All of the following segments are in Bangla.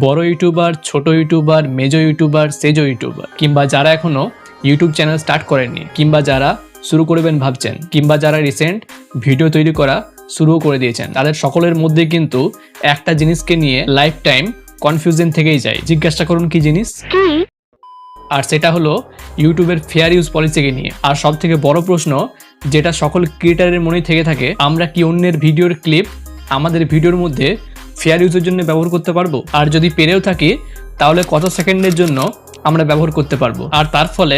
বড় ইউটিউবার, ছোট ইউটিউবার, মেজো ইউটিউবার, সেজো ইউটিউবার, কিংবা যারা এখনো ইউটিউব চ্যানেল স্টার্ট করেননি, কিংবা যারা শুরু করবেন ভাবছেন, কিংবা যারা রিসেন্ট ভিডিও তৈরি করা শুরুও করে দিয়েছেন, তাদের সকলের মধ্যে কিন্তু একটা জিনিসকে নিয়ে লাইফ টাইম কনফিউশন থেকেই যায়। জিজ্ঞাসা করুন কি জিনিস? আর সেটা হলো ইউটিউবের ফেয়ার ইউজ পলিসিকে নিয়ে। আর সব থেকে বড় প্রশ্ন যেটা সকল ক্রিয়েটারের মনেই থেকে থাকে, আমরা কি অন্যের ভিডিওর ক্লিপ আমাদের ভিডিওর মধ্যে ফেয়ার ইউজের জন্য ব্যবহার করতে পারবো? আর যদি পেরেও থাকি তাহলে কত সেকেন্ডের জন্য আমরা ব্যবহার করতে পারবো? আর তার ফলে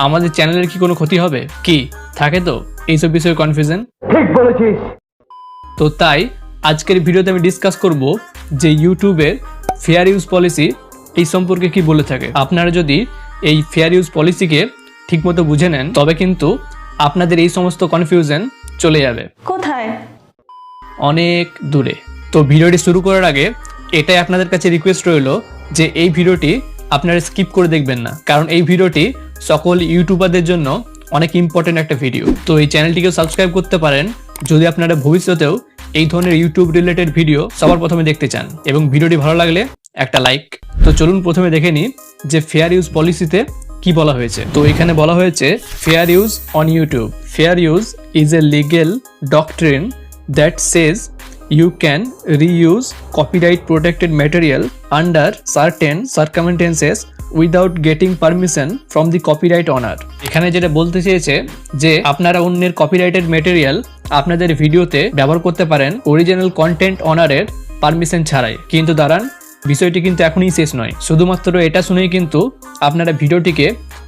আমাদের চ্যানেলের কি কোনো ক্ষতি হবে? কি থাকে তো এইসব বিষয়ে কনফিউশন? ঠিক বলেছিস। তো তাই আজকের ভিডিওতে আমি ডিসকাস করব যে ইউটিউবের ফেয়ার ইউজ পলিসি এই সম্পর্কে কি বলে থাকে। আপনারা যদি এই ফেয়ার ইউজ পলিসিকে ঠিকমতো বুঝে নেন তবে কিন্তু আপনাদের এই সমস্ত কনফিউশন চলে যাবে। কোথায়? অনেক দূরে। তো ভিডিওটি শুরু করার আগে এটাই আপনাদের কাছে রিকোয়েস্ট রইল যে এই ভিডিওটি আপনারা স্কিপ করে দেখবেন না, কারণ এই ভিডিওটি সকল ইউটিউবারদের জন্য অনেক ইম্পর্টেন্ট একটা ভিডিও। তো এই চ্যানেলটিকেও সাবস্ক্রাইব করতে পারেন যদি আপনারা ভবিষ্যতেও এই ধরনের ইউটিউব রিলেটেড ভিডিও সবার প্রথমে দেখতে চান, এবং ভিডিওটি ভালো লাগলে একটা লাইক। তো চলুন প্রথমে দেখে নিই যে ফেয়ার ইউজ পলিসিতে কি বলা হয়েছে। তো এখানে বলা হয়েছে fair use on YouTube. Fair use is a legal doctrine that Sage you can reuse copyright protected material under certain circumstances without getting permission from the copyright owner। এখানে যেটা বলতে চেয়েছে যে আপনারা অন্যের কপিরাইটেড ম্যাটেরিয়াল আপনাদের ভিডিওতে ব্যবহার করতে পারেন অরিজিনাল কন্টেন্ট ওনারের পারমিশন ছাড়াই। কিন্তু দাঁড়ান, বিষয়টি কিন্তু এখনই শেষ নয়। শুধুমাত্র এটা শুনেই কিন্তু আপনারা ভিডিওটিকে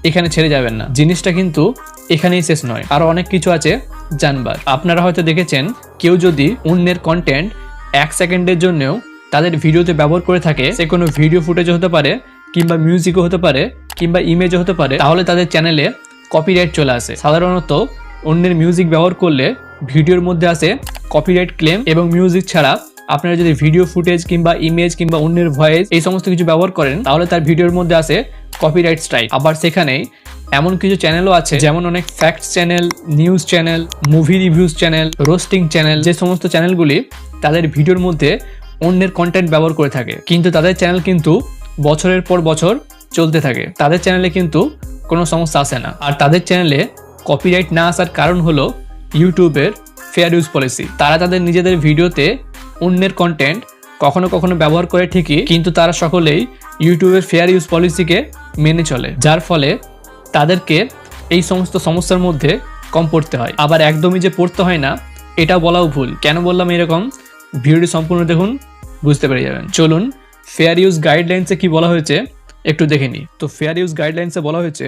এখানে ছেড়ে যাবেন না। জিনিসটা কিন্তু এখানেই শেষ নয়, আরো অনেক কিছু আছে জানবার। আপনারা হয়তো দেখেছেন কেউ যদি অন্যের কন্টেন্ট 1 সেকেন্ডের জন্যও তাদের ভিডিওতে ব্যবহার করে থাকে, সে কোনো ভিডিও ফুটেজও হতে পারে, কিংবা মিউজিকও হতে পারে, কিংবা ইমেজও হতে পারে, তাহলে তাদের চ্যানেলে কপিরাইট চলে আসে। সাধারণত অন্যের মিউজিক ব্যবহার করলে ভিডিওর মধ্যে আসে কপিরাইট ক্লেম, এবং মিউজিক ছাড়া আপনারা যদি ভিডিও ফুটেজ কিংবা ইমেজ কিংবা অন্যের ভয়েস এই সমস্ত কিছু ব্যবহার করেন তাহলে তার ভিডিওর মধ্যে আসে কপিরাইট স্ট্রাইক। আবার সেখানেই এমন কিছু চ্যানেলও আছে, যেমন অনেক facts channel, news channel, movie reviews channel, roasting channel, যে সমস্ত চ্যানেলগুলি তাদের ভিডিওর মধ্যে অন্যের কন্টেন্ট ব্যবহার করে থাকে, কিন্তু তাদের চ্যানেল কিন্তু বছরের পর বছর চলতে থাকে, তাদের চ্যানেলে কিন্তু কোনো সমস্যা আসে না। আর তাদের চ্যানেলে কপিরাইট না আসার কারণ হলো ইউটিউবের ফেয়ার ইউজ পলিসি। তারা তাদের নিজেদের ভিডিওতে অন্যের কন্টেন্ট কখনো কখনো ব্যবহার করে ঠিকই, কিন্তু তারা সকলেই ইউটিউবের ফেয়ার ইউজ পলিসিকে মেনে চলে, যার ফলে তাদেরকে এই সমস্ত সমস্যার মধ্যে কম পড়তে হয়। আবার একদমই যে পড়তে হয় না এটা বলাও ভুল। কেন বললাম এরকম, ভিডিওটি সম্পূর্ণ দেখুন, বুঝতে পেরে যাবেন। চলুন ফেয়ার ইউজ গাইডলাইন্সে কি বলা হয়েছে একটু দেখে নিই। তো ফেয়ার ইউজ গাইডলাইন্সে বলা হয়েছে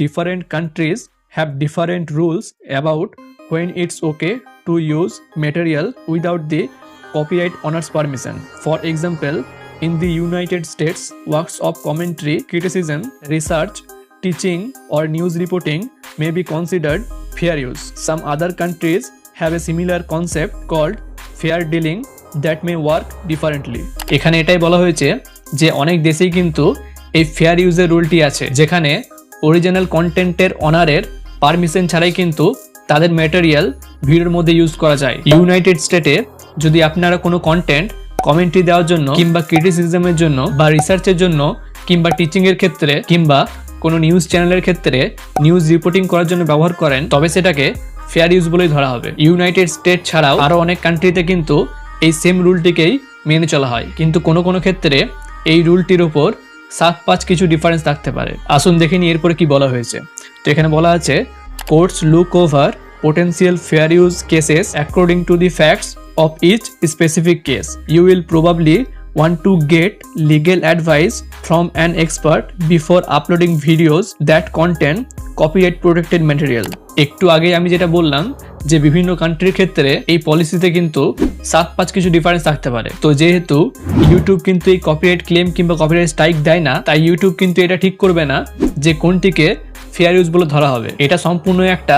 different countries have different rules about when it's okay to use material without the copyright owner's permission. For example, in the United States, works of commentary, criticism, research, teaching or news reporting may be considered fair use. Some other countries have a similar concept called fair dealing that may work differently. এখানে এটাই বলা হয়েছে যে অনেক দেশেই কিন্তু এই ফেয়ার ইউজের রুলটি আছে, যেখানে অরিজিনাল কন্টেন্টের ওনারের পারমিশন ছাড়াই কিন্তু তাদের ম্যাটেরিয়াল ভিডিওর মধ্যে ইউজ করা যায়। ইউনাইটেড স্টেটে যদি আপনারা কোনো কন্টেন্ট কমেন্ট্রি দেওয়ার জন্য, কিংবা ক্রিটিসিজমের জন্য, বা রিসার্চের জন্য, কিংবা টিচিং এর ক্ষেত্রে, কিংবা কোনো নিউজ চ্যানেলের ক্ষেত্রে নিউজ রিপোর্টিং করার জন্য ব্যবহার করেন, তবে সেটাকে ফেয়ার ইউজ বলেই ধরা হবে। ইউনাইটেড স্টেট ছাড়াও আরো অনেক কান্ট্রিতে কিন্তু এই সেম রুলটিকেই মেনে চলা হয়, কিন্তু কোনো কোনো ক্ষেত্রে এই রুলটির উপর 7-5 কিছু ডিফারেন্স থাকতে পারে। আসুন দেখে নিই এরপরে কি বলা হয়েছে। তো এখানে বলা আছে courts look over potential fair use cases according to the facts of each specific case. You will probably want to get legal advice from an expert before uploading videos that contain copyright protected material. একটু আগে আমি যেটা বললাম যে বিভিন্ন কান্ট্রির ক্ষেত্রে এই পলিসিতে কিন্তু 7-5 কিছু ডিফারেন্স থাকতে পারে। তো যেহেতু ইউটিউব কিন্তু এই কপিরাইট ক্লেম কিংবা কপিরাইট স্ট্রাইক দেয় না, তাই ইউটিউব কিন্তু এটা ঠিক করবে না যে কোনটিকে ফেয়ার ইউজ বলে ধরা হবে। এটা সম্পূর্ণ একটা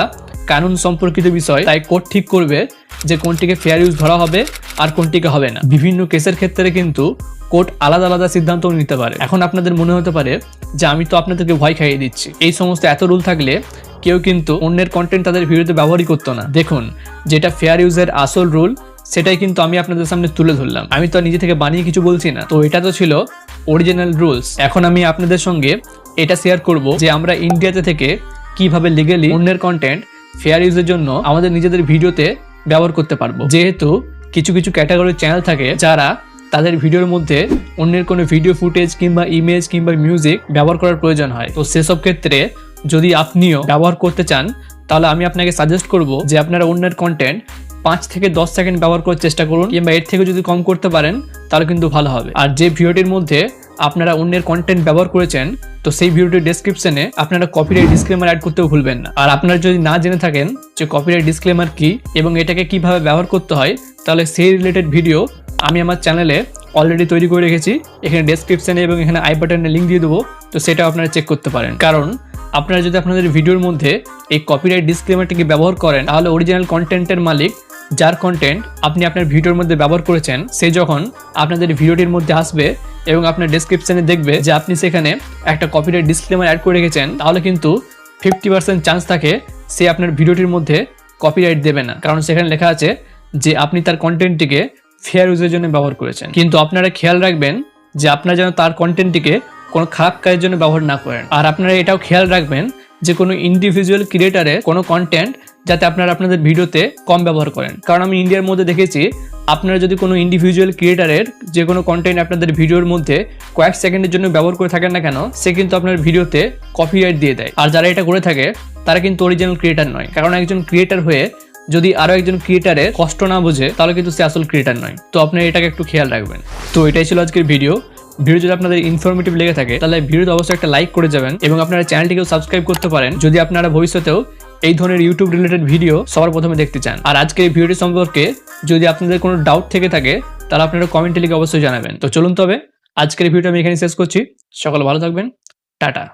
কানুন সম্পর্কিত বিষয়, তাই কোর্ট ঠিক করবে যে কোনটিকে ফেয়ার ইউজ ধরা হবে আর কোনটিকে হবে না। বিভিন্ন কেসের ক্ষেত্রে কিন্তু কোর্ট আলাদা আলাদা সিদ্ধান্ত নিতে পারে। এখন আপনাদের মনে হতে পারে যে আমি তো আপনাদেরকে ভয় খাইয়ে দিচ্ছি, এই সমস্ত এত রুল থাকলে কেউ কিন্তু অন্যের কন্টেন্ট তাদের ভিডিওতে ব্যবহারই করতো না। দেখুন, যেটা ফেয়ার ইউজের আসল রুল সেটাই কিন্তু আমি আপনাদের সামনে তুলে ধরলাম। আমি তো নিজে থেকে বানিয়ে কিছু বলছি না। তো এটা তো ছিল অরিজিনাল রুলস। এখন আমি আপনাদের সঙ্গে এটা শেয়ার করব যে আমরা ইন্ডিয়াতে থেকে কিভাবে লিগালি অন্যের কন্টেন্ট ফেয়ার ইউজের জন্য আমাদের নিজেদের ভিডিওতে ব্যবহার করতে পারবো। যেহেতু কিছু কিছু ক্যাটাগরির চ্যানেল থাকে যারা তাদের ভিডিওর মধ্যে অন্যের কোনো ভিডিও ফুটেজ কিংবা ইমেজ কিংবা মিউজিক ব্যবহার করার প্রয়োজন হয়। তো সেসব ক্ষেত্রে যদি আপনিও ব্যবহার করতে চান তাহলে আমি আপনাকে সাজেস্ট করব যে আপনারা অন্যের কন্টেন্ট 5 থেকে 10 সেকেন্ড ব্যবহার করার চেষ্টা করুন, কিংবা এর থেকে যদি কম করতে পারেন তাহলে কিন্তু ভালো হবে। আর যে ভিডিওটির মধ্যে আপনারা অন্যের কন্টেন্ট ব্যবহার করেছেন তো সেই ভিডিওটির ডেসক্রিপশনে আপনারা কপিরাইট ডিসক্লেমার অ্যাড করতেও ভুলবেন না। আর আপনারা যদি না জেনে থাকেন যে কপিরাইট ডিসক্লেমার কি এবং এটাকে কিভাবে ব্যবহার করতে হয় তাহলে সেই রিলেটেড ভিডিও আমি আমার চ্যানেলে অলরেডি তৈরি করে রেখেছি। এখানে ডেসক্রিপশনে এবং এখানে আই বাটনে লিঙ্ক দিয়ে দেবো, তো সেটা আপনারা চেক করতে পারেন। কারণ আপনারা যদি আপনাদের ভিডিওর মধ্যে এই কপিরাইট ডিসক্লেমারটিকে ব্যবহার করেন তাহলে অরিজিনাল কন্টেন্টের মালিক, যার কন্টেন্ট আপনি আপনার ভিডিওর মধ্যে ব্যবহার করেছেন, সে যখন আপনাদের ভিডিওটির মধ্যে আসবে এবং আপনার ডেসক্রিপশনে দেখবে যে আপনি সেখানে একটা কপিরাইট ডিসক্লেমার অ্যাড করে রেখেছেন, তাহলে কিন্তু 50% চান্স থাকে সে আপনার ভিডিওটির মধ্যে কপিরাইট দেবে না। কারণ সেখানে লেখা আছে যে আপনি তার কন্টেন্টটিকে ফেয়ার ইউজের জন্য ব্যবহার করেছেন। কিন্তু আপনারা খেয়াল রাখবেন যে আপনারা যেন তার কন্টেন্টটিকে কোনো খারাপ কাজের জন্য ব্যবহার না করেন। আর আপনারা এটাও খেয়াল রাখবেন যে কোনো ইন্ডিভিজুয়াল ক্রিয়েটারের কোনো কন্টেন্ট যাতে আপনারা আপনাদের ভিডিওতে কম ব্যবহার করেন। কারণ আমি ইন্ডিয়ার মধ্যে দেখেছি আপনারা যদি কোনো ইন্ডিভিজুয়াল ক্রিয়েটারের যে কোনো কন্টেন্ট আপনাদের ভিডিওর মধ্যে কয়েক সেকেন্ডের জন্য ব্যবহার করে থাকেন না কেন, সে কিন্তু আপনার ভিডিওতে কপিরাইট দিয়ে দেয়। আর যারা এটা করে থাকে তারা কিন্তু অরিজিনাল ক্রিয়েটার নয়। কারণ একজন ক্রিয়েটার হয়ে যদি আরো একজন ক্রিয়েটারের কষ্ট না বোঝে তাহলে কিন্তু সে আসল ক্রিয়েটার নয়। তো আপনারা এটাকে একটু খেয়াল রাখবেন। তো এটাই ছিল আজকের ভিডিও যদি আপনাদের ইনফরমেটিভ লেগে থাকে তাহলে ভিডিওতে অবশ্যই একটা লাইক করে যাবেন এবং আপনারা চ্যানেলটিকেও সাবস্ক্রাইব করতে পারেন যদি আপনারা ভবিষ্যতেও এই ধরনের ইউটিউব রিলেটেড ভিডিও সবার প্রথমে দেখতে চান। আর আজকের এই ভিডিওটি সম্পর্কে যদি আপনাদের কোনো ডাউট থেকে থাকে তাহলে আপনারা কমেন্টে লিখে অবশ্যই জানাবেন। তো চলুন তবে আজকের ভিডিওটা আমি এখানে শেষ করছি। সকলে ভালো থাকবেন, টাটা।